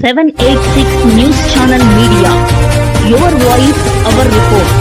786 News Channel Media. Your voice, our report.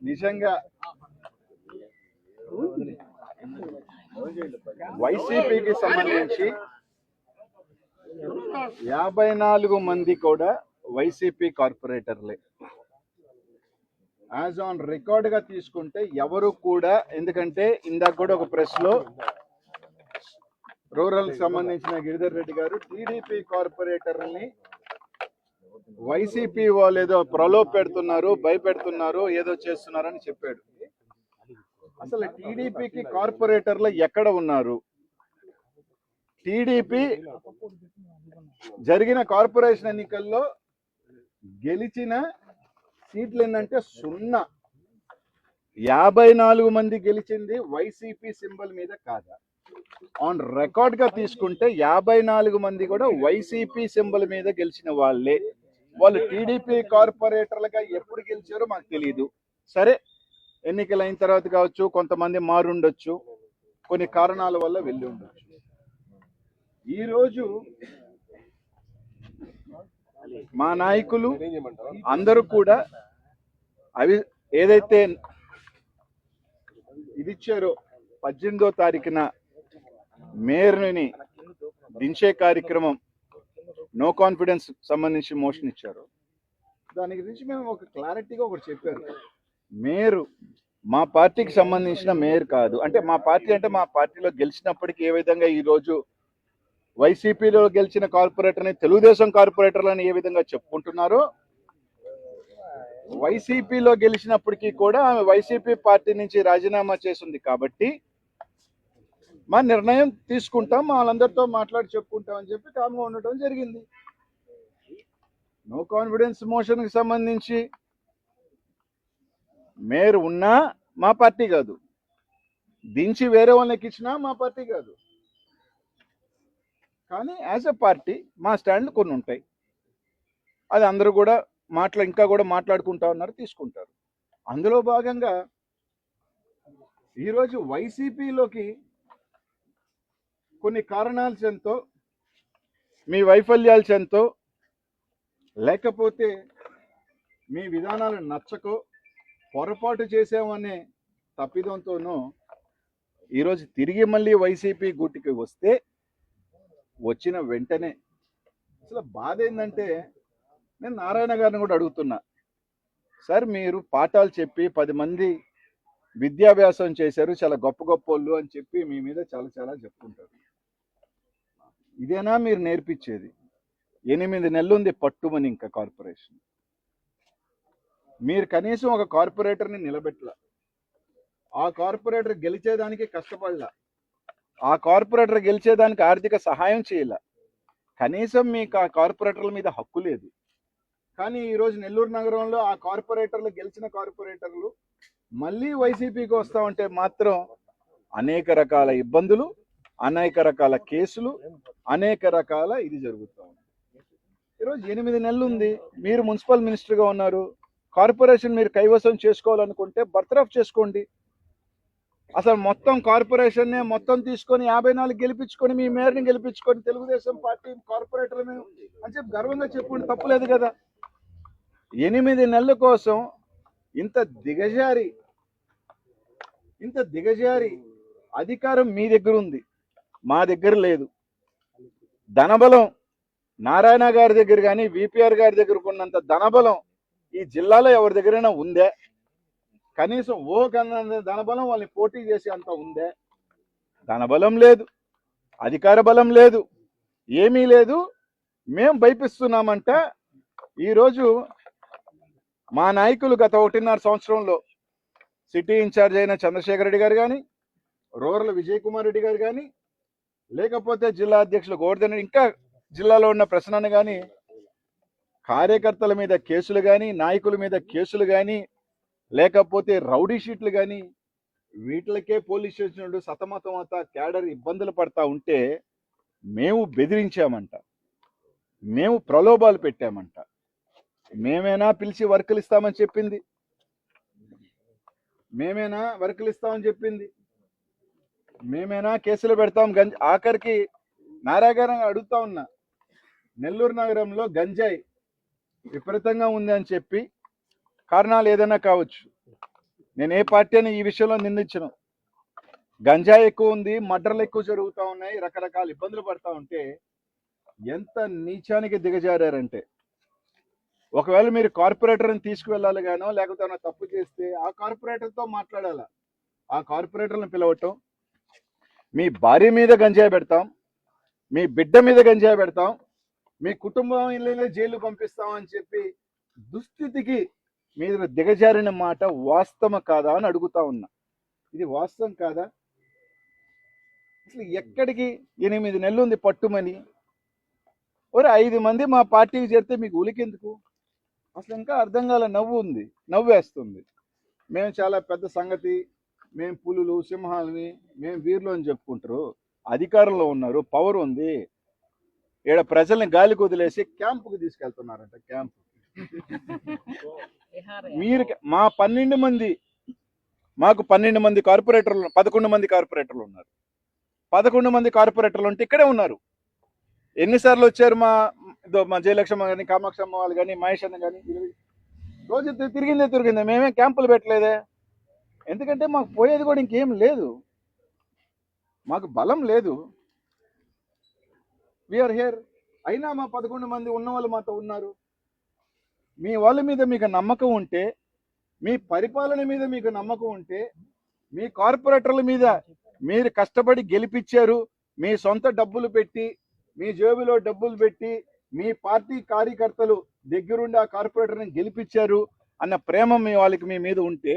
నిజంగా వైసీపీకి సంబంధించి 54 మంది కూడా వైసీపీ కార్పొరేటర్లే. యాజ్ ఆన్ రికార్డ్ గా తీసుకుంటే ఎవరు కూడా, ఎందుకంటే ఇందాక కూడా ఒక ప్రెస్ లో రూరల్ సంబంధించిన గిరిధర్ రెడ్డి గారు టీడీపీ కార్పొరేటర్ని వైసీపీ వాళ్ళు ఏదో ప్రలోభ పెడుతున్నారు, భయపెడుతున్నారు, ఏదో చేస్తున్నారని చెప్పాడు. అసలు టీడీపీకి కార్పొరేటర్లు ఎక్కడ ఉన్నారు? టీడీపీ జరిగిన కార్పొరేషన్ ఎన్నికల్లో గెలిచిన సీట్లు ఏంటంటే 0. 54 మంది గెలిచింది వైసీపీ సింబల్ మీద కాదా? ఆన్ రికార్డ్ గా తీసుకుంటే 54 మంది కూడా వైసీపీ సింబల్ మీద గెలిచిన వాళ్ళే. వాళ్ళు టీడీపీ కార్పొరేటర్లుగా ఎప్పుడు గెలిచారో మాకు తెలియదు. సరే, ఎన్నికలు అయిన తర్వాత కావచ్చు, కొంతమంది మారుండొచ్చు, కొన్ని కారణాల వల్ల వెళ్ళి ఉండొచ్చు. ఈరోజు మా నాయకులు అందరూ కూడా అవి ఏదైతే ఇది ఇచ్చారో 18వ తారీఖున మేయర్ని దించే కార్యక్రమం, నో కాన్ఫిడెన్స్ సంబంధించి మోషన్ ఇచ్చారు. దాని గురించి మేము ఒక క్లారిటీగా ఒకటి చెప్పారు. మేయర్ మా పార్టీకి సంబంధించిన మేయర్ కాదు. అంటే మా పార్టీలో గెలిచినప్పటికీ ఏ విధంగా ఈరోజు వైసీపీలో గెలిచిన కార్పొరేటర్ని తెలుగుదేశం కార్పొరేటర్లని ఏ విధంగా చెప్పుకుంటున్నారో, వైసీపీలో గెలిచినప్పటికీ కూడా ఆమె వైసీపీ పార్టీ నుంచి రాజీనామా చేసింది కాబట్టి మా నిర్ణయం తీసుకుంటాం, వాళ్ళందరితో మాట్లాడి చెప్పుకుంటాం అని చెప్పి కామ్గా ఉండటం జరిగింది. నో కాన్ఫిడెన్స్ మోషన్కి సంబంధించి మేయర్ ఉన్నా మా పార్టీ కాదు, దించి వేరే వాళ్ళని ఎక్కించినా మా పార్టీ కాదు. కానీ యాజ్ ఎ పార్టీ మా స్టాండ్లు కొన్ని ఉంటాయి. అది అందరూ కూడా ఇంకా కూడా మాట్లాడుకుంటా ఉన్నారు, తీసుకుంటారు. అందులో భాగంగా ఈరోజు వైసీపీలోకి కొన్ని కారణాల చెంతో, మీ వైఫల్యాల చెంతో, లేకపోతే మీ విధానాలు నచ్చకో, పొరపాటు చేసామనే తప్పిదంతోనూ ఈరోజు తిరిగి మళ్ళీ వైసీపీ గూటికి వస్తే, వచ్చిన వెంటనే అసలు బాధ ఏంటంటే, నేను నారాయణ గారిని కూడా అడుగుతున్నా, సార్ మీరు పాఠాలు చెప్పి 10 మంది విద్యాభ్యాసం చేశారు, చాలా గొప్ప గొప్ప వాళ్ళు అని చెప్పి మీ మీద చాలా చాలా చెప్పుకుంటారు. ఇదేనా మీరు నేర్పించేది? 8 నెలలు ఉంది పట్టుమని ఇంకా కార్పొరేషన్. మీరు కనీసం ఒక కార్పొరేటర్ని నిలబెట్టలా, ఆ కార్పొరేటర్ గెలిచేదానికి కష్టపడలా, ఆ కార్పొరేటర్ గెలిచేదానికి ఆర్థిక సహాయం చేయాల, కనీసం మీకు ఆ కార్పొరేటర్ల మీద హక్కు లేదు. కానీ ఈరోజు నెల్లూరు నగరంలో ఆ కార్పొరేటర్లు, గెలిచిన కార్పొరేటర్లు మళ్ళీ వైసీపీకి వస్తూ ఉంటే మాత్రం అనేక రకాల ఇబ్బందులు, అనేక రకాల కేసులు, అనేక రకాల ఇది జరుగుతూ ఉంది. ఈరోజు 8 నెలలు ఉంది, మీరు మున్సిపల్ మినిస్టర్గా ఉన్నారు. కార్పొరేషన్ మీరు కైవసం చేసుకోవాలనుకుంటే బర్తరఫ్ చేసుకోండి. అసలు మొత్తం కార్పొరేషన్నే మొత్తం తీసుకొని 54 గెలిపించుకొని, మీ మేయర్ని గెలిపించుకొని తెలుగుదేశం పార్టీ కార్పొరేటర్ అని చెప్పి గర్వంగా చెప్పుకుంటే తప్పులేదు కదా. 8 నెలల కోసం ఇంత దిగజారి అధికారం మీ దగ్గర ఉంది, మా దగ్గర లేదు. ధనబలం నారాయణ గారి దగ్గర కానీ విపిఆర్ గారి దగ్గర ఉన్నంత ధనబలం ఈ జిల్లాలో ఎవరి దగ్గరైనా ఉందే? కనీసం ధనబలం వాళ్ళని పోటీ చేసి అంత ఉందే? ధనబలం లేదు, అధికార బలం లేదు. ఏమీ లేదు, మేము భయపిస్తున్నామంట. ఈరోజు మా నాయకులు గత 1.5 సంవత్సరంలో సిటీ ఇన్ఛార్జ్ అయిన చంద్రశేఖర్ రెడ్డి గారు కానీ, రూరల్ విజయ్ కుమార్ రెడ్డి గారు కానీ, లేకపోతే జిల్లా అధ్యక్షులు గోవర్ధన్ రెడ్డి, ఇంకా జిల్లాలో ఉన్న ప్రశ్నను కానీ, కార్యకర్తల మీద కేసులు కానీ, నాయకుల మీద కేసులు కానీ, లేకపోతే రౌడీ షీట్లు కానీ, వీటిలకే పోలీస్ స్టేషన్ సతమతం అవుతా క్యాడర్ ఇబ్బందులు పడతా ఉంటే మేము బెదిరించామంట, మేము ప్రలోభాలు పెట్టామంట. మేమేనా పిలిచి వర్కులు ఇస్తామని చెప్పింది? మేమేనా వర్కులు ఇస్తామని చెప్పింది? మేమేనా కేసులు పెడతాం? ఆఖరికి నారాగారంగా అడుగుతా ఉన్నా, నెల్లూరు నగరంలో గంజాయి విపరీతంగా ఉంది అని చెప్పి, కారణాలు ఏదైనా కావచ్చు, నేను ఏ పార్టీ అని ఈ విషయంలో నిందించను. గంజాయి ఎక్కువ ఉంది, మర్డర్లు ఎక్కువ జరుగుతూ ఉన్నాయి, రకరకాల ఇబ్బందులు పడతా ఉంటే ఎంత నీచానికి దిగజారంటే, ఒకవేళ మీరు కార్పొరేటర్ని తీసుకువెళ్ళాలి గానో లేకపోతే ఏమైనా తప్పు చేస్తే ఆ కార్పొరేటర్తో మాట్లాడాల. ఆ కార్పొరేటర్ని పిలవటం, మీ భార్య మీద గంజాయి పెడతాం, మీ బిడ్డ మీద గంజాయి పెడతాం, మీ కుటుంబం ఇళ్ళనే జైలు పంపిస్తాం అని చెప్పి దుస్థితికి మీరు దిగజారిన మాట వాస్తవం కాదా అని అడుగుతా ఉన్నా. ఇది వాస్తవం కాదా? అసలు ఎక్కడికి 8 నెలలు ఉంది పట్టుమని, ఒరే 5 మంది మా పార్టీకి చేరితే మీకు ఉలికెందుకు? అసలు ఇంకా అర్థం కాల. నవ్వు ఉంది, నవ్వేస్తుంది. మేము చాలా పెద్ద సంగతి, మేము పులులు సింహాలని, మేము వీరులు అని చెప్పుకుంటారు. అధికారంలో ఉన్నారు, పవర్ ఉంది, ఈడ ప్రజల్ని గాలికి వదిలేసి క్యాంపుకి తీసుకెళ్తున్నారంట. క్యాంపు మీరు మా 12 మంది, మాకు 12 మంది కార్పొరేటర్లు, 11 మంది కార్పొరేటర్లు ఉన్నారు. 11 మంది కార్పొరేటర్లు ఉంటే ఇక్కడే ఉన్నారు. ఎన్నిసార్లు వచ్చారు? మా జయలక్ష్మ కానీ, కామాక్షమ్మ వాళ్ళు కానీ, మహేష్ అన్న కానీ, రోజు తిరిగిందే. మేమే క్యాంపులు పెట్టలేదే. ఎందుకంటే మాకు పోయేది కూడా ఇంకేం లేదు, మాకు బలం లేదు. We are here. అయినా మా 11 మంది ఉన్న వాళ్ళు మాతో ఉన్నారు. మీ వాళ్ళ మీద మీకు నమ్మకం ఉంటే, మీ పరిపాలన మీద మీకు నమ్మకం ఉంటే, మీ కార్పొరేటర్ల మీద మీరు కష్టపడి గెలిపించారు, మీ సొంత డబ్బులు పెట్టి, మీ జేబులో డబ్బులు పెట్టి, మీ పార్టీ కార్యకర్తలు దగ్గరుండి ఆ కార్పొరేటర్ని గెలిపించారు అన్న ప్రేమ మీ వాళ్ళకి మీ మీద ఉంటే,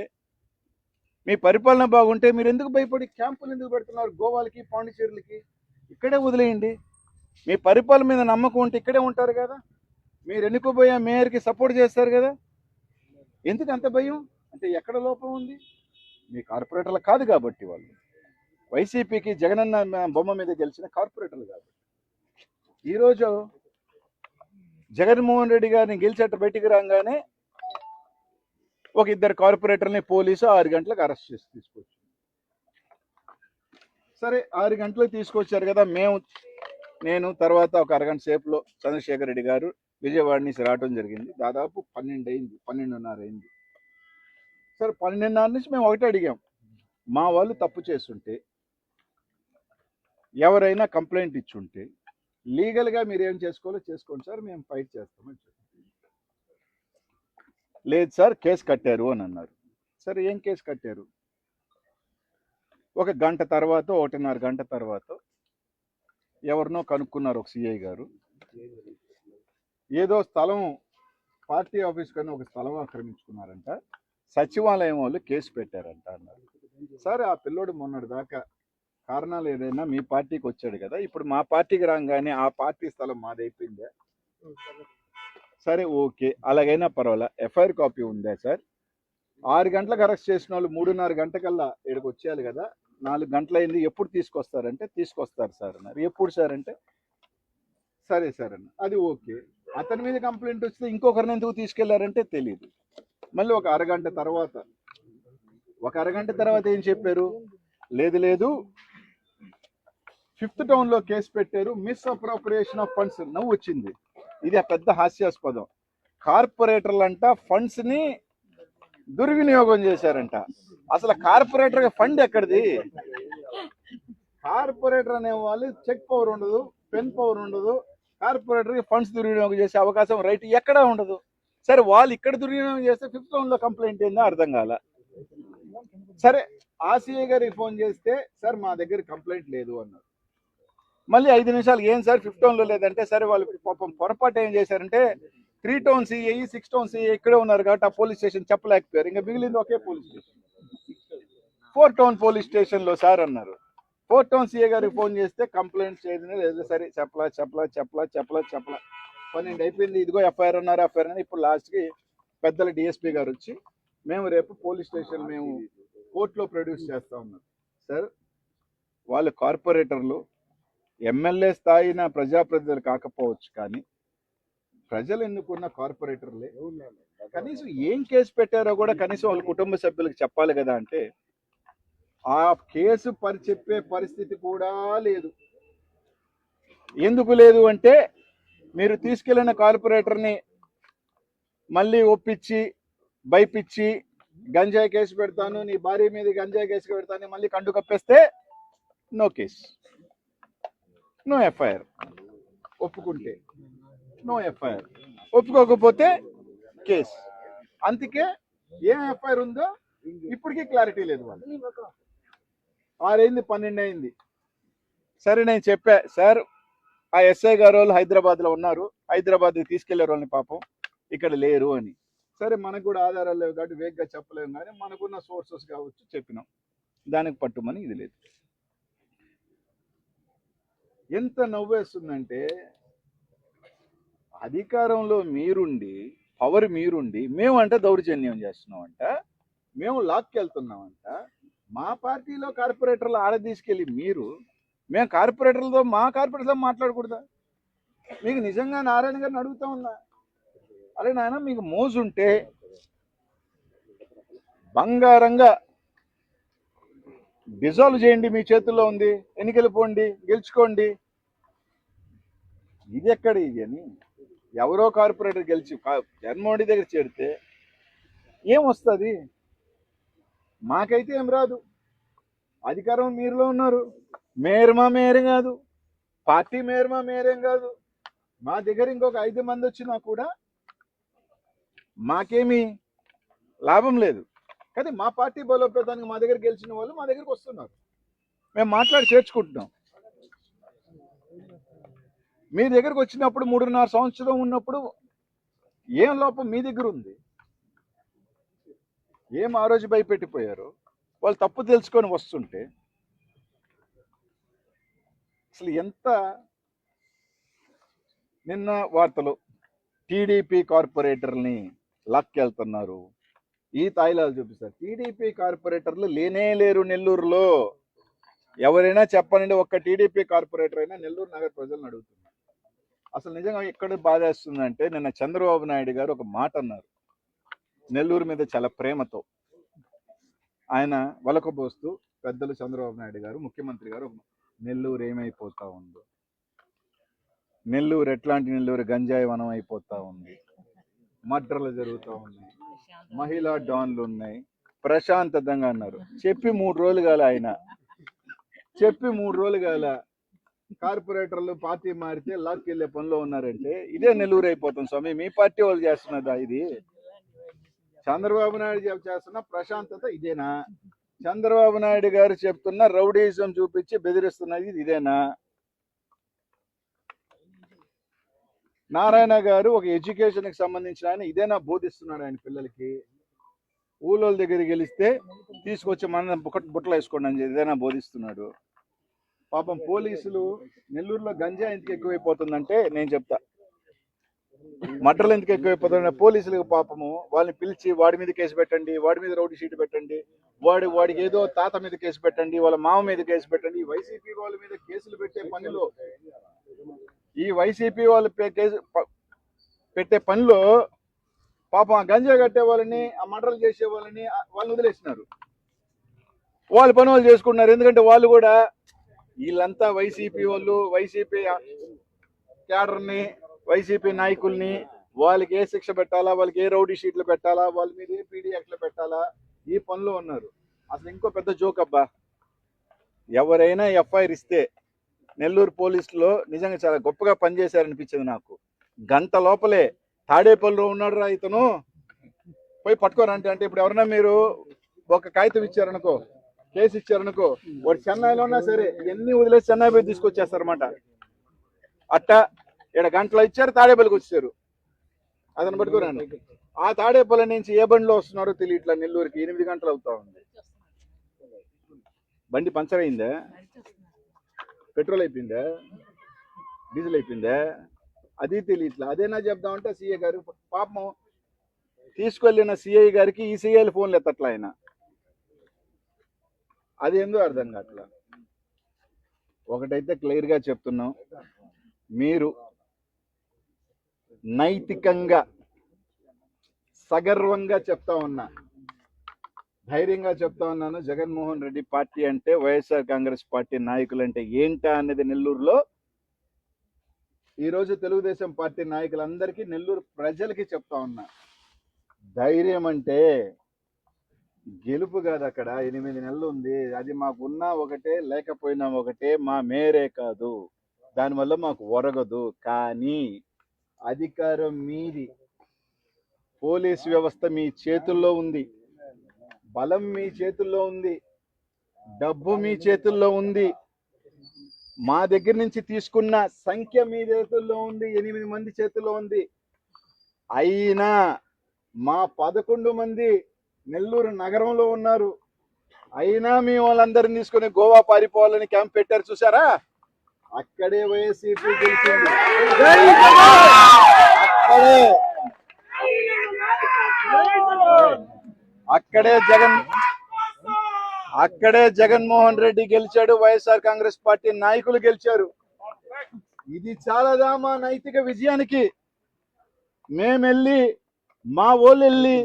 మీ పరిపాలన బాగుంటే మీరు ఎందుకు భయపడి క్యాంపులు ఎందుకు పెడుతున్నారు? గోవాలకి, పాండిచేరులకి ఇక్కడే వదిలేయండి. మీ పరిపాలన మీద నమ్మకం ఉంటే ఇక్కడే ఉంటారు కదా. మీరు ఎన్నుకోబోయే మేయర్కి సపోర్ట్ చేస్తారు కదా. ఎందుకు అంత భయం? అంటే ఎక్కడ లోపం ఉంది? మీ కార్పొరేటర్లు కాదు కాబట్టి, వాళ్ళు వైసీపీకి జగనన్న బొమ్మ మీద గెలిచిన కార్పొరేటర్లు కాబట్టి. ఈరోజు జగన్మోహన్ రెడ్డి గారిని గెలిచేట బయటికి రాగానే ఒక 2 కార్పొరేటర్ని పోలీసు 6 గంటలకు అరెస్ట్ చేసి తీసుకొచ్చారు. సరే 6 గంటలకు తీసుకొచ్చారు కదా. నేను తర్వాత ఒక అరగంట సేపులో చంద్రశేఖర్ రెడ్డి గారు విజయవాడ నుంచి రావడం జరిగింది. దాదాపు 12 అయింది, 12:30 అయింది. సరే 12:30 నుంచి మేము ఒకటే అడిగాం, మా వాళ్ళు తప్పు చేస్తుంటే, ఎవరైనా కంప్లైంట్ ఇచ్చుంటే లీగల్గా మీరు ఏం చేసుకోవాలో చేసుకోండి సార్, మేము ఫైట్ చేస్తామని చెప్పి. లేదు సార్ కేసు కట్టారు అని అన్నారు. సరే ఏం కేసు కట్టారు? ఒక గంట తర్వాత, 1.5 గంట తర్వాత ఎవరినో కనుక్కున్నారు, ఒక సిఐ గారు. ఏదో స్థలం, పార్టీ ఆఫీస్ కన్నా ఒక స్థలం ఆక్రమించుకున్నారంట, సచివాలయం వాళ్ళు కేసు పెట్టారంట అన్నారు. సరే ఆ పిల్లోడు మొన్నటి దాకా కారణాలు ఏదైనా మీ పార్టీకి వచ్చాడు కదా, ఇప్పుడు మా పార్టీకి రాగానే ఆ పార్టీ స్థలం మాదైపోయిందా? సరే ఓకే, అలాగైనా పర్వాలా, ఎఫ్ఐఆర్ కాపీ ఉందా సార్? 6 గంటలకు అరెస్ట్ చేసిన వాళ్ళు 3:30 గంటకల్లా ఇక్కడికి వచ్చేయాలి కదా, 4 గంటలైంది, ఎప్పుడు తీసుకొస్తారంటే తీసుకొస్తారు సార్ అన్నారు. ఎప్పుడు సార్ అంటే సరే సార్ అన్న. అది ఓకే. అతని మీద కంప్లైంట్ వస్తే ఇంకొకరిని ఎందుకు తీసుకెళ్లారంటే తెలియదు. మళ్ళీ ఒక అరగంట తర్వాత ఏం చెప్పారు? లేదు 5th టౌన్లో కేసు పెట్టారు, మిస్ అప్రోప్రియేషన్ ఆఫ్ ఫండ్స్. నవ్వు వచ్చింది. ఇది ఆ పెద్ద హాస్యాస్పదం. కార్పొరేటర్లంట ఫండ్స్ని దుర్వినియోగం చేశారంట. అసలు కార్పొరేటర్ ఫండ్ ఎక్కడిది? కార్పొరేటర్ అనే వాళ్ళు చెక్ పవర్ ఉండదు, పెన్ పవర్ ఉండదు. కార్పొరేటర్కి ఫండ్స్ దుర్వినియోగం చేసే అవకాశం రైట్ ఎక్కడా ఉండదు. సరే వాళ్ళు ఇక్కడ దుర్వినియోగం చేస్తే 5th టౌన్లో కంప్లైంట్ ఏందో అర్థం కాల. సరే ఆర్సీఐ గారికి ఫోన్ చేస్తే సార్ మా దగ్గర కంప్లైంట్ లేదు అన్నారు. మళ్ళీ 5 నిమిషాలు ఏం సార్ 5 టౌన్లో లేదంటే, సరే వాళ్ళు పాపం పొరపాటు ఏం చేశారంటే 3 టౌన్ సిఐ 6 టౌన్ సిఐ ఇక్కడే ఉన్నారు కాబట్టి ఆ పోలీస్ స్టేషన్ చెప్పలేకపోయారు. ఇంకా మిగిలింది ఒకే పోలీస్ స్టేషన్. 4 టౌన్ పోలీస్ స్టేషన్లో సార్ అన్నారు. 4 టౌన్ సిఐ గారికి ఫోన్ చేస్తే కంప్లైంట్ చేయదు లేదు, సరే చెప్పలా 12 అయిపోయింది, ఇదిగో ఎఫ్ఐఆర్ అన్నారు. ఇప్పుడు లాస్ట్కి పెద్దల డిఎస్పీ గారు వచ్చి మేము రేపు పోలీస్ స్టేషన్ మేము కోర్టులో ప్రొడ్యూస్ చేస్తా ఉన్నారు. సార్ వాళ్ళు కార్పొరేటర్లు ఎమ్మెల్యే స్థాయిన ప్రజాప్రతినిధులు కాకపోవచ్చు, కానీ ప్రజలు ఎన్నుకున్న కార్పొరేటర్లే. కనీసం ఏం కేసు పెట్టారో కూడా కనీసం వాళ్ళ కుటుంబ సభ్యులకు చెప్పాలి కదా. అంటే ఆ కేసు చెప్పే పరిస్థితి కూడా లేదు. ఎందుకు లేదు అంటే, మీరు తీసుకెళ్లిన కార్పొరేటర్ని మళ్ళీ ఒప్పించి భయపిచ్చి గంజాయి కేసు పెడతాను, నీ భార్య మీద గంజాయి కేసు పెడతాను మళ్ళీ కండు కప్పేస్తే నో కేసు, నో ఎఫ్ఐఆర్. ఒప్పుకుంటే నో ఎఫ్ఐఆర్, ఒప్పుకోకపోతే కేసు. అందుకే ఏం ఎఫ్ఐఆర్ ఉందో ఇప్పటికీ క్లారిటీ లేదు. వాళ్ళు 6 అయింది 12 అయింది. సరే నేను చెప్పా సార్, ఆ ఎస్ఐ గారు వాళ్ళు హైదరాబాద్లో ఉన్నారు, హైదరాబాద్కి తీసుకెళ్లారు వాళ్ళని, పాపం ఇక్కడ లేరు అని. సరే మనకు కూడా ఆధారాలు లేవు కాబట్టి వేగ్గా చెప్పలేము, కానీ మనకున్న సోర్సెస్ కావచ్చు చెప్పినాం, దానికి పట్టుమని ఇది లేదు. ఎంత నవ్వేస్తుందంటే, అధికారంలో మీరుండి పవర్ మీరుండి మేమంట దౌర్జన్యం చేస్తున్నామంట, మేము లాక్కి వెళ్తున్నామంట. మా పార్టీలో కార్పొరేటర్లు ఆడ తీసుకెళ్ళి మీరు, మేము కార్పొరేటర్లతో మా కార్పొరేటర్తో మాట్లాడకూడదా? మీకు నిజంగా నారాయణ గారిని అడుగుతా ఉన్నా, అరే నాయన మీకు మోజుంటే బంగారంగా డిజాల్వ్ చేయండి, మీ చేతుల్లో ఉంది, ఎన్నికలు పోండి, గెలుచుకోండి. ఇది ఎక్కడ ఇది అని ఎవరో కార్పొరేటర్ గెలిచి జగన్మోహన్ రెడ్డి దగ్గర చేరితే ఏం వస్తుంది? మాకైతే ఏం రాదు. అధికారం మీరులో ఉన్నారు, మేయర్మా మేయరే కాదు, పార్టీ మేయర్మా మేయరేం కాదు. మా దగ్గర ఇంకొక 5 మంది వచ్చినా కూడా మాకేమీ లాభం లేదు. కానీ మా పార్టీ బలోపేతానికి మా దగ్గర గెలిచిన వాళ్ళు మా దగ్గరికి వస్తున్నారు, మేము మాట్లాడి చేర్చుకుంటున్నాం. మీ దగ్గరకు వచ్చినప్పుడు 3.5 సంవత్సరం ఉన్నప్పుడు ఏం లోపం మీ దగ్గర ఉంది? ఏం ఆ రోజు భయపెట్టిపోయారు? వాళ్ళు తప్పు తెలుసుకొని వస్తుంటే అసలు ఎంత. నిన్న వార్తలు టీడీపీ కార్పొరేటర్ని లాక్కెళ్తున్నారు, ఈ తాయిలాలు చూపిస్తారు. టీడీపీ కార్పొరేటర్లు లేనే లేరు నెల్లూరులో. ఎవరైనా చెప్పనండి, ఒక్క టీడీపీ కార్పొరేటర్ అయినా నెల్లూరు నగర ప్రజలను అడుగుతున్నారు. అసలు నిజంగా ఎక్కడ బాధేస్తుందంటే, నిన్న చంద్రబాబు నాయుడు గారు ఒక మాట అన్నారు, నెల్లూరు మీద చాలా ప్రేమతో ఆయన వలకబోస్తూ. పెద్దలు చంద్రబాబు నాయుడు గారు ముఖ్యమంత్రి గారు, నెల్లూరు ఏమైపోతా ఉందో, నెల్లూరు ఎట్లాంటి నెల్లూరు, గంజాయి వనం అయిపోతా ఉంది, మర్డర్లు జరుగుతూ ఉన్నాయి, మహిళా డాన్లు ఉన్నాయి, ప్రశాంతంగా అన్నారు. చెప్పి 3 రోజులు కాల, ఆయన చెప్పి 3 రోజులు కాల కార్పొరేటర్లు పార్టీ మారితే లాక్కి వెళ్ళే పనిలో ఉన్నారంటే ఇదే నెల్లూరు అయిపోతుంది స్వామి. మీ పార్టీ వాళ్ళు చేస్తున్నదా ఇది? చంద్రబాబు నాయుడు చేస్తున్న ప్రశాంతత ఇదేనా? చంద్రబాబు నాయుడు గారు చెప్తున్న రౌడీజం చూపించి బెదిరిస్తున్నది ఇదేనా? నారాయణ గారు ఒక ఎడ్యుకేషన్కి సంబంధించిన ఆయన ఇదేనా బోధిస్తున్నాడు ఆయన పిల్లలకి? ఊళ్ళోళ్ళ దగ్గరికి గెలిస్తే తీసుకొచ్చి మన బుట్టలు వేసుకోండి అని ఇదేనా బోధిస్తున్నాడు? పాపం పోలీసులు నెల్లూరులో గంజా ఎందుకు ఎక్కువైపోతుందంటే నేను చెప్తా, మర్డర్లు ఎందుకు ఎక్కువైపోతుందంటే పోలీసులకు పాపము వాళ్ళని పిలిచి వాడి మీద కేసు పెట్టండి, వాడి మీద రౌడీ షీట్ పెట్టండి, వాడికి ఏదో తాత మీద కేసు పెట్టండి, వాళ్ళ మామ మీద కేసు పెట్టండి. ఈ వైసీపీ వాళ్ళ మీద కేసులు పెట్టే పనిలో, ఈ వైసీపీ వాళ్ళు కేసు పెట్టే పనిలో పాపం ఆ గంజా కట్టే వాళ్ళని, ఆ మర్డర్లు చేసే వాళ్ళని వదిలేసినారు. వాళ్ళ పని వాళ్ళు చేసుకుంటున్నారు. ఎందుకంటే వాళ్ళు కూడా వీళ్ళంతా వైసీపీ వాళ్ళు, వైసీపీ క్యాడర్ని, వైసీపీ నాయకుల్ని, వాళ్ళకి ఏ శిక్ష పెట్టాలా, వాళ్ళకి ఏ రౌడీ షీట్లు పెట్టాలా, వాళ్ళ మీద ఏ పీడీ యాక్ట్లు పెట్టాలా, ఈ పనిలో ఉన్నారు. అసలు ఇంకో పెద్ద జోక్ అబ్బా, ఎవరైనా ఎఫ్ఐఆర్ ఇస్తే నెల్లూరు పోలీసులో నిజంగా చాలా గొప్పగా పనిచేశారనిపించింది నాకు. గంట లోపలే తాడేపల్లిలో ఉన్నాడు రా ఇతను, పోయి పట్టుకోరంటే. అంటే ఇప్పుడు ఎవరన్నా మీరు ఒక కాగితం ఇచ్చారనుకో, కేసు ఇచ్చారనుకో, వాడు చెన్నైలో ఉన్నా సరే ఎన్ని వదిలేసి చెన్నై పోయి తీసుకొచ్చేస్తారన్నమాట. అట్టా ఇక్కడ గంటలో ఇచ్చారు, తాడేపల్లికి వచ్చారు, అతను పట్టుకురాను. ఆ తాడేపల్లి నుంచి ఏ బండిలో వస్తున్నారో తెలియట్లా, నెల్లూరుకి 8 గంటలు అవుతా ఉంది. బండి పంచర్ అయిందా, పెట్రోల్ అయిపోయిందా, డీజిల్ అయిపోయిందా, అది తెలియట్లా. అదేనా చెప్దామంటే సీఏ గారు పాపం తీసుకెళ్ళిన సిఐ గారికి ఈ సిఐలు ఫోన్లు ఎత్తట్లా ఆయన, అది ఎందుకు అర్థం కావట్లా. ఒకటైతే క్లియర్గా చెప్తున్నాం, మీరు నైతికంగా సగర్వంగా చెప్తా ఉన్నా, ధైర్యంగా చెప్తా ఉన్నాను, జగన్మోహన్ రెడ్డి పార్టీ అంటే, వైఎస్ఆర్ కాంగ్రెస్ పార్టీ నాయకులు అంటే ఏంటా అనేది నెల్లూరులో ఈరోజు తెలుగుదేశం పార్టీ నాయకులందరికీ, నెల్లూరు ప్రజలకి చెప్తా ఉన్నా. ధైర్యం అంటే గెలుపు కాదు, అక్కడ 8 నెలలు ఉంది, అది మాకున్నా ఒకటే లేకపోయినా ఒకటే, మా మేరే కాదు, దానివల్ల మాకు ఒరగదు. కానీ అధికారం మీది, పోలీసు వ్యవస్థ మీ చేతుల్లో ఉంది, బలం మీ చేతుల్లో ఉంది, డబ్బు మీ చేతుల్లో ఉంది, మా దగ్గర నుంచి తీసుకున్న సంఖ్య మీ చేతుల్లో ఉంది, 8 మంది చేతుల్లో ఉంది. అయినా మా 11 మంది నెల్లూరు నగరంలో ఉన్నారు, అయినా మీ వాళ్ళందరినీ తీసుకుని గోవా పారిపోవాలని క్యాంప్ పెట్టారు, చూసారా? అక్కడే వైఎస్సీపీ గెలిచింది, అక్కడే జగన్మోహన్ రెడ్డి గెలిచాడు, వైఎస్ఆర్ కాంగ్రెస్ పార్టీ నాయకులు గెలిచారు. ఇది చాలాదా మా నైతిక విజయానికి? మేమెళ్ళి, మా వాళ్ళు వెళ్ళి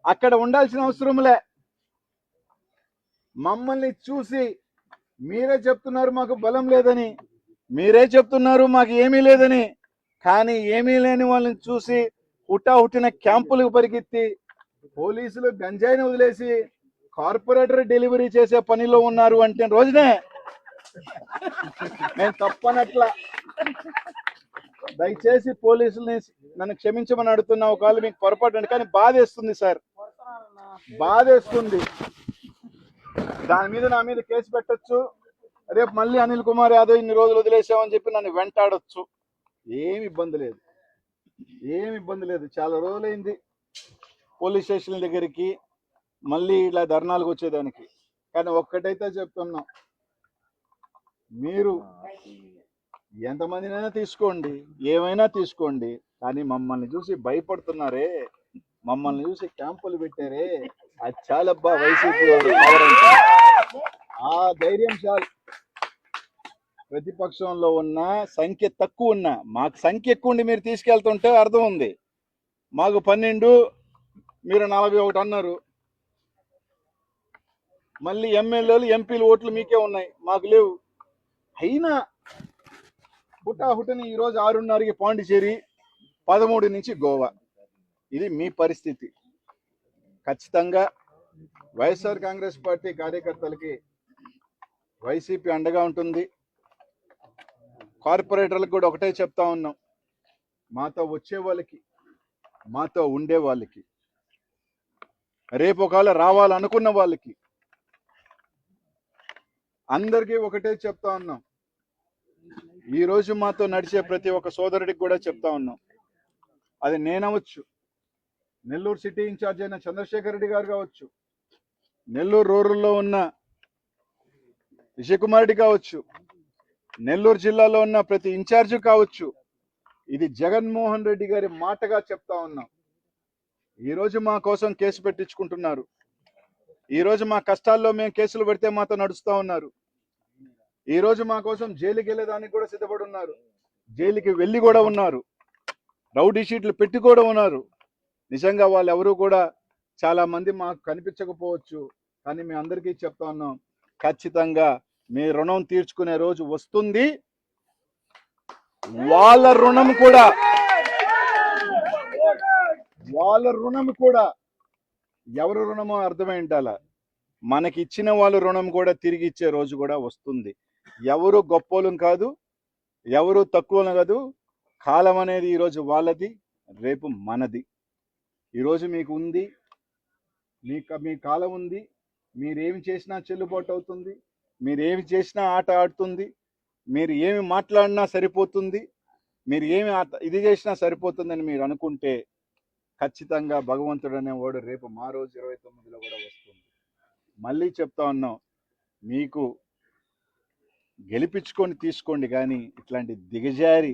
అక్కడ ఉండాల్సిన అవసరంలే. మమ్మల్ని చూసి మీరే చెప్తున్నారు మాకు బలం లేదని, మీరే చెప్తున్నారు మాకు ఏమీ లేదని. కానీ ఏమీ లేని వాళ్ళని చూసి హుటాహుటిన క్యాంపులకు పరిగెత్తి పోలీసులు గంజాయిని వదిలేసి కార్పొరేటర్ డెలివరీ చేసే పనిలో ఉన్నారు అంటే రోజునే నేను తప్పనట్ల. దయచేసి పోలీసుల్ని నన్ను క్షమించమని అడుగుతున్నా, ఒకవేళ మీకు పొరపాటు. కానీ బాధేస్తుంది సార్, బాధేస్తుంది. దాని మీద నా మీద కేసు పెట్టచ్చు, రేపు మళ్ళీ అనిల్ కుమార్ యాదవ్ ఇన్ని రోజులు వదిలేసామని చెప్పి నన్ను వెంటాడొచ్చు. ఏమి ఇబ్బంది లేదు, ఏమి ఇబ్బంది లేదు. చాలా రోజులైంది పోలీస్ స్టేషన్ దగ్గరికి మళ్ళీ ఇలా ధర్నాలకు వచ్చేదానికి. కానీ ఒక్కటైతే చెప్తున్నాం, మీరు ఎంతమందినైనా తీసుకోండి, ఏమైనా తీసుకోండి, కానీ మమ్మల్ని చూసి భయపడుతున్నారే, మమ్మల్ని చూసి క్యాంపులు పెట్టారే, అది చాలబ్బా వైసీపీ వాళ్ళు. ఆ ధైర్యం చాలు. ప్రతిపక్షంలో ఉన్న సంఖ్య తక్కువ ఉన్నా, మాకు సంఖ్య ఎక్కువ ఉండి మీరు తీసుకెళ్తుంటే అర్థం ఉంది. మాకు 12, మీరు 41 అన్నారు. మళ్ళీ ఎమ్మెల్యేలు ఎంపీలు ఓట్లు మీకే ఉన్నాయి, మాకు లేవు. అయినా హుటాహుటని ఈరోజు 6:30కి పాండిచేరి, 13 నుంచి గోవా. ఇది మీ పరిస్థితి. ఖచ్చితంగా వైఎస్ఆర్ కాంగ్రెస్ పార్టీ కార్యకర్తలకి వైసీపీ అండగా ఉంటుంది. కార్పొరేటర్లకు కూడా ఒకటే చెప్తా ఉన్నాం, మాతో వచ్చే వాళ్ళకి, మాతో ఉండే వాళ్ళకి, రేపు ఒకవేళ రావాలనుకున్న వాళ్ళకి అందరికీ ఒకటే చెప్తా ఉన్నాం. ఈరోజు మాతో నడిచే ప్రతి ఒక్క సోదరుడికి కూడా చెప్తా ఉన్నాం. అది నేనవచ్చు, నెల్లూరు సిటీ ఇన్ఛార్జ్ అయిన చంద్రశేఖర్ రెడ్డి గారు కావచ్చు, నెల్లూరు రూరల్లో ఉన్న విజయకుమార్ రెడ్డి కావచ్చు, నెల్లూరు జిల్లాలో ఉన్న ప్రతి ఇన్ఛార్జ్ కావచ్చు. ఇది జగన్మోహన్ రెడ్డి గారి మాటగా చెప్తా ఉన్నాం. ఈరోజు మా కోసం కేసు పెట్టించుకుంటున్నారు, ఈరోజు మా కష్టాల్లో మేము కేసులు పెడితే మాతో నడుస్తూ ఉన్నారు. ఈరోజు మా కోసం జైలుకి వెళ్ళేదానికి కూడా సిద్ధపడి ఉన్నారు, జైలుకి వెళ్ళి కూడా ఉన్నారు, రౌడీ షీట్లు పెట్టి కూడా ఉన్నారు. నిజంగా వాళ్ళు ఎవరు కూడా చాలా మంది మాకు కనిపించకపోవచ్చు, కానీ మేము అందరికీ చెప్తా ఉన్నాం, ఖచ్చితంగా మీ రుణం తీర్చుకునే రోజు వస్తుంది. వాళ్ళ రుణం కూడా ఎవరు రుణమో అర్థమై ఉండాల. మనకి ఇచ్చిన వాళ్ళ రుణం కూడా తిరిగి ఇచ్చే రోజు కూడా వస్తుంది. ఎవరు గొప్పోలం కాదు, ఎవరు తక్కువ కాదు. కాలం అనేది ఈరోజు వాళ్ళది, రేపు మనది. ఈరోజు మీకు ఉంది, మీ కాలం ఉంది, మీరేమి చేసినా చెల్లుబాటు అవుతుంది, మీరేమి చేసినా ఆట ఆడుతుంది, మీరు ఏమి మాట్లాడినా సరిపోతుంది, మీరు ఏమి ఇది చేసినా సరిపోతుందని మీరు అనుకుంటే ఖచ్చితంగా భగవంతుడు అనేవాడు రేపు మా రోజు 29లో కూడా వస్తుంది. మళ్ళీ చెప్తా ఉన్నాం, మీకు గెలిపించుకొని తీసుకోండి, కానీ ఇట్లాంటి దిగజారి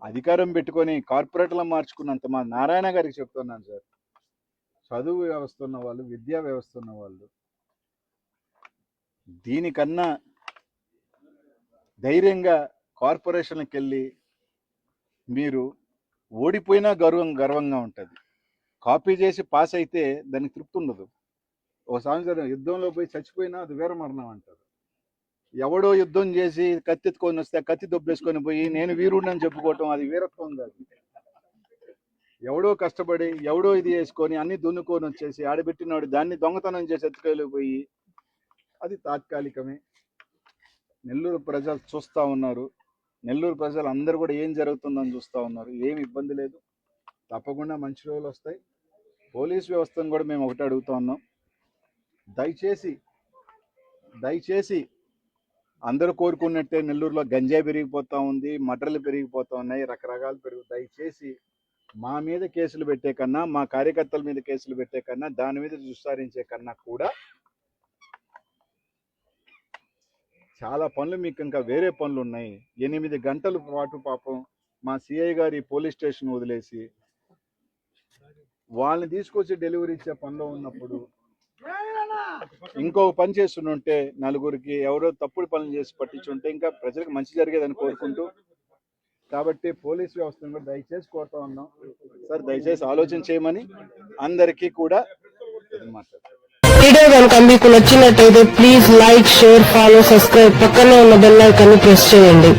అధికారం పెట్టుకొని కార్పొరేట్లను మార్చుకున్నంత మా నారాయణ గారికి చెప్తున్నాను సార్, చదువు వ్యవస్థ ఉన్న వాళ్ళు, విద్యా వ్యవస్థ ఉన్న వాళ్ళు దీనికన్నా ధైర్యంగా కార్పొరేషన్కి వెళ్ళి మీరు ఓడిపోయినా గర్వంగా ఉంటుంది. కాపీ చేసి పాస్ అయితే దానికి తృప్తి ఉండదు. ఒక సంవత్సరం యుద్ధంలో పోయి చచ్చిపోయినా అది వీరమరణం అంటారు. ఎవడో యుద్ధం చేసి కత్తి ఎత్తుకొని వస్తే కత్తి దొబ్బేసుకొని పోయి నేను వీరుడిని అని చెప్పుకోవటం అది వీరత్వం కాదు. ఎవడో కష్టపడి ఎవడో ఇది చేసుకొని అన్ని దున్నుకొని వచ్చేసి ఆడబెట్టినవాడు దాన్ని దొంగతనం చేసి ఎత్తుకెళ్ళిపోయి అది తాత్కాలికమే. నెల్లూరు ప్రజలు చూస్తూ ఉన్నారు, నెల్లూరు ప్రజలు అందరూ కూడా ఏం జరుగుతుందని చూస్తూ ఉన్నారు. ఏమి ఇబ్బంది లేదు, తప్పకుండా మంచి రోజులు వస్తాయి. పోలీస్ వ్యవస్థను కూడా మేము ఒకటి అడుగుతూ ఉన్నాం, దయచేసి అందరూ కోరుకున్నట్టే నెల్లూరులో గంజాయి పెరిగిపోతూ ఉంది, మటర్లు పెరిగిపోతూ ఉన్నాయి, రకరకాలు దయచేసి మా మీద కేసులు పెట్టే కన్నా, మా కార్యకర్తల మీద కేసులు పెట్టే కన్నా, దాని మీద విచారించే కన్నా కూడా చాలా పనులు మీకు ఇంకా వేరే పనులు ఉన్నాయి. 8 గంటల పాటు పాపం మా సిఐ గారి పోలీస్ స్టేషన్ వదిలేసి వాళ్ళని తీసుకొచ్చి డెలివరీ ఇచ్చే పనిలో ఉన్నప్పుడు ఇంకొక పని చేస్తుంటే నలుగురికి ఎవరో తప్పుడు పనులు చేసి పట్టించుంటే ఇంకా ప్రజలకు మంచి జరిగేదని కోరుకుంటూ, కాబట్టి పోలీస్ వ్యవస్థను కూడా దయచేసి కోరుతా ఉన్నాం సార్, దయచేసి ఆలోచన చేయమని అందరికీ కూడా మాట్లాడతారు. వీడియో కనుక మీకు నచ్చినట్టయితే please like, share, follow, subscribe, పక్కనే ఉన్న బెల్ ఐకాన్ ని ప్రెస్ చేయండి.